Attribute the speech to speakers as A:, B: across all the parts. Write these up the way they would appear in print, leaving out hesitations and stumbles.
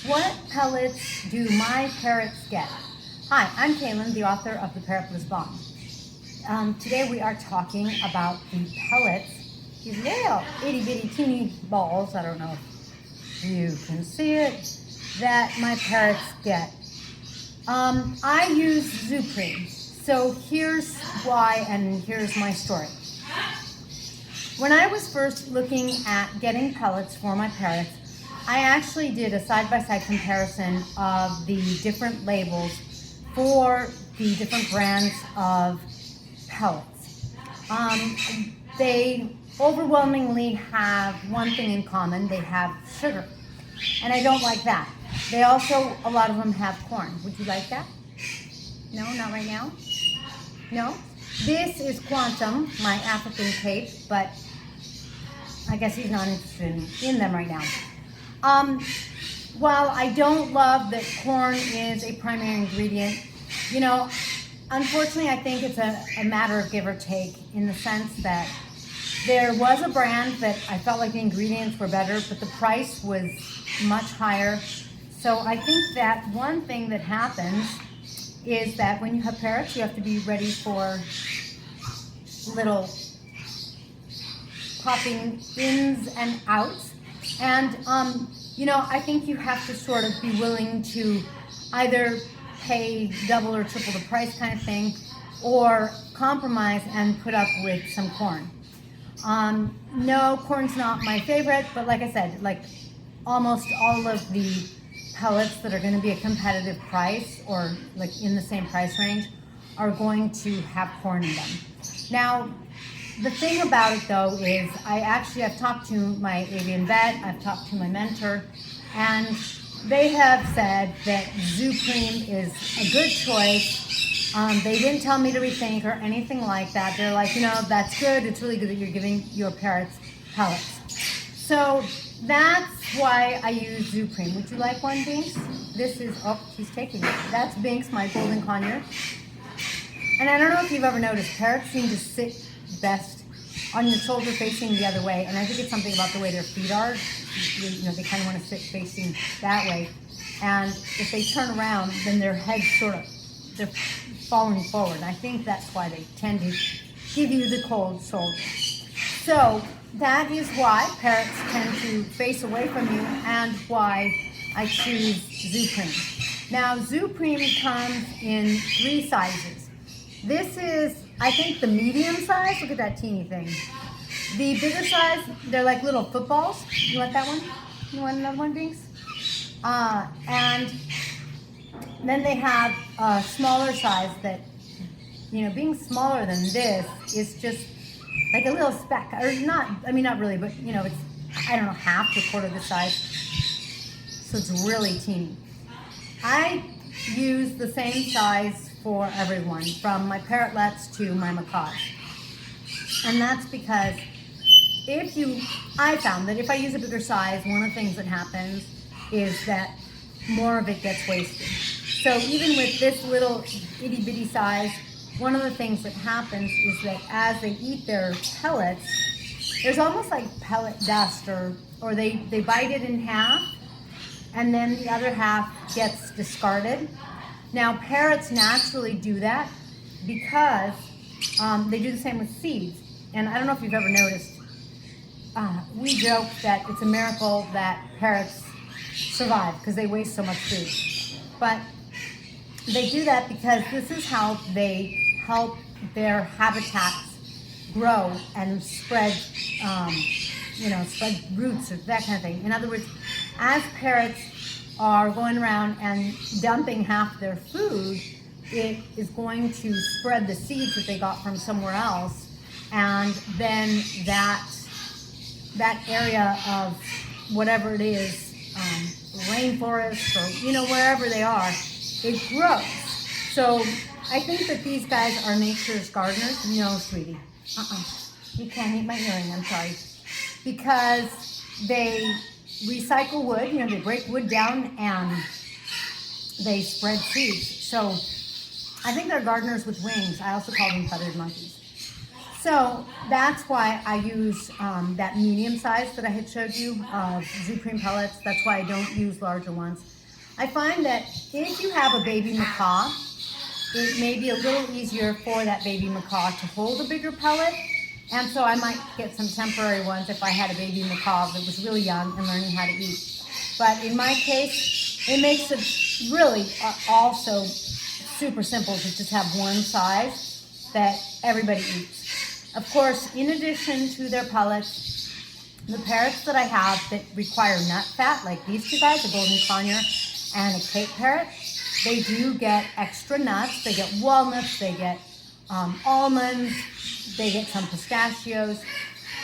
A: What pellets do my parrots get? Hi, I'm Kaylin, the author of the Parrot Bomb. Today we are talking about the pellets, these little itty bitty teeny balls, I don't know if you can see it, that my parrots get. I use Zupreme, so here's why and here's my story. When I was first looking at getting pellets for my parrots, I actually did a side-by-side comparison of the different labels for the different brands of pellets. They overwhelmingly have one thing in common: they have sugar, and I don't like that. They also, a lot of them have corn. Would you like that? No, not right now? No? This is Quantum, my African cape, but I guess he's not interested in them right now. While I don't love that corn is a primary ingredient, unfortunately I think it's a matter of give or take, in the sense that there was a brand that I felt like the ingredients were better, but the price was much higher. So I think that one thing that happens is that when you have parrots, you have to be ready for little popping ins and outs. And, I think you have to sort of be willing to either pay double or triple the price kind of thing, or compromise and put up with some corn. No, corn's not my favorite, but like I said, like almost all of the pellets that are going to be a competitive price or like in the same price range are going to have corn in them. Now, the thing about it though is I've talked to my avian vet, I've talked to my mentor, and they have said that Zupreme is a good choice. They didn't tell me to rethink or anything like that. They're like, that's good. It's really good that you're giving your parrots pellets. So that's why I use Zupreme. Would you like one, Binks? This is, he's taking it. That's Binks, my golden conure. And I don't know if you've ever noticed, parrots seem to sit best on your shoulder facing the other way, and I think it's something about the way their feet are. They kind of want to sit facing that way, and if they turn around, then their heads they're falling forward, and I think that's why they tend to give you the cold shoulder. So that is why parrots tend to face away from you, and why I choose Zupreme. Now, Zupreme comes in 3 sizes. This is, I think, the medium size. Look at that teeny thing. The bigger size, they're like little footballs. You want that one? You want another one, Binks? And then they have a smaller size that, being smaller than this is just like a little speck. Or not really, but, it's, I don't know, half to a quarter the size. So it's really teeny. I use the same size for everyone, from my parrotlets to my macaws. And that's because I found that if I use a bigger size, one of the things that happens is that more of it gets wasted. So even with this little itty bitty size, one of the things that happens is that as they eat their pellets, there's almost like pellet dust, or they bite it in half, and then the other half gets discarded. Now, parrots naturally do that because they do the same with seeds. And I don't know if you've ever noticed, we joke that it's a miracle that parrots survive because they waste so much food. But they do that because this is how they help their habitats grow and spread, spread roots or that kind of thing. In other words, as parrots are going around and dumping half their food, it is going to spread the seeds that they got from somewhere else, and then that area of whatever it is, rainforest or wherever they are, it grows. So I think that these guys are nature's gardeners. No, sweetie, you can't eat my earring, I'm sorry, because they recycle wood, they break wood down and they spread seeds. So I think they're gardeners with wings. I also call them feathered monkeys. So that's why I use that medium size that I had showed you of Zupreme pellets. That's why I don't use larger ones. I find that if you have a baby macaw, it may be a little easier for that baby macaw to hold a bigger pellet. And so I might get some temporary ones if I had a baby macaw that was really young and learning how to eat. But in my case, it makes it really also super simple to just have one size that everybody eats. Of course, in addition to their pellets, the parrots that I have that require nut fat, like these two guys, a golden conure and a Cape parrot, they do get extra nuts. They get walnuts, they get almonds, they get some pistachios,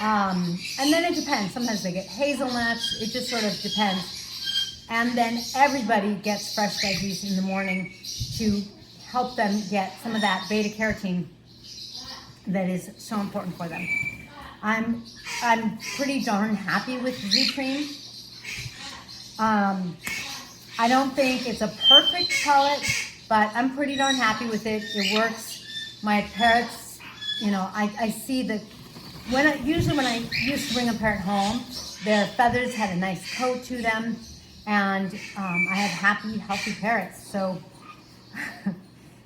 A: and then it depends. Sometimes they get hazelnuts. It just sort of depends. And then everybody gets fresh veggies in the morning to help them get some of that beta carotene that is so important for them. I'm pretty darn happy with Zupreme. I don't think it's a perfect pellet, but I'm pretty darn happy with it. It works. My parrots, you know, I see that usually when I used to bring a parrot home, their feathers had a nice coat to them, and I have happy, healthy parrots. So,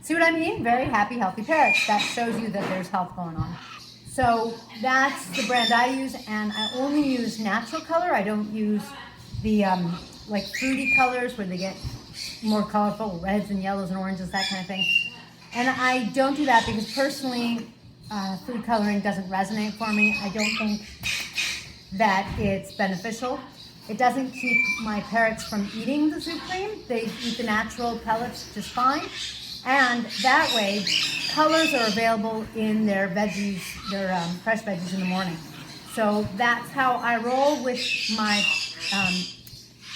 A: see what I mean? Very happy, healthy parrots. That shows you that there's health going on. So that's the brand I use, and I only use natural color. I don't use the like fruity colors where they get more colorful, reds and yellows and oranges, that kind of thing. And I don't do that because personally, food coloring doesn't resonate for me. I don't think that it's beneficial. It doesn't keep my parrots from eating the Zupreme. They eat the natural pellets just fine. And that way, colors are available in their veggies, their fresh veggies in the morning. So that's how I roll with my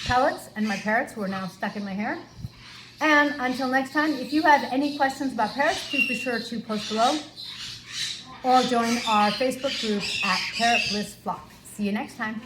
A: pellets and my parrots who are now stuck in my hair. And until next time, if you have any questions about parrots, please be sure to post below or join our Facebook group at Parrot Bliss Flock. See you next time.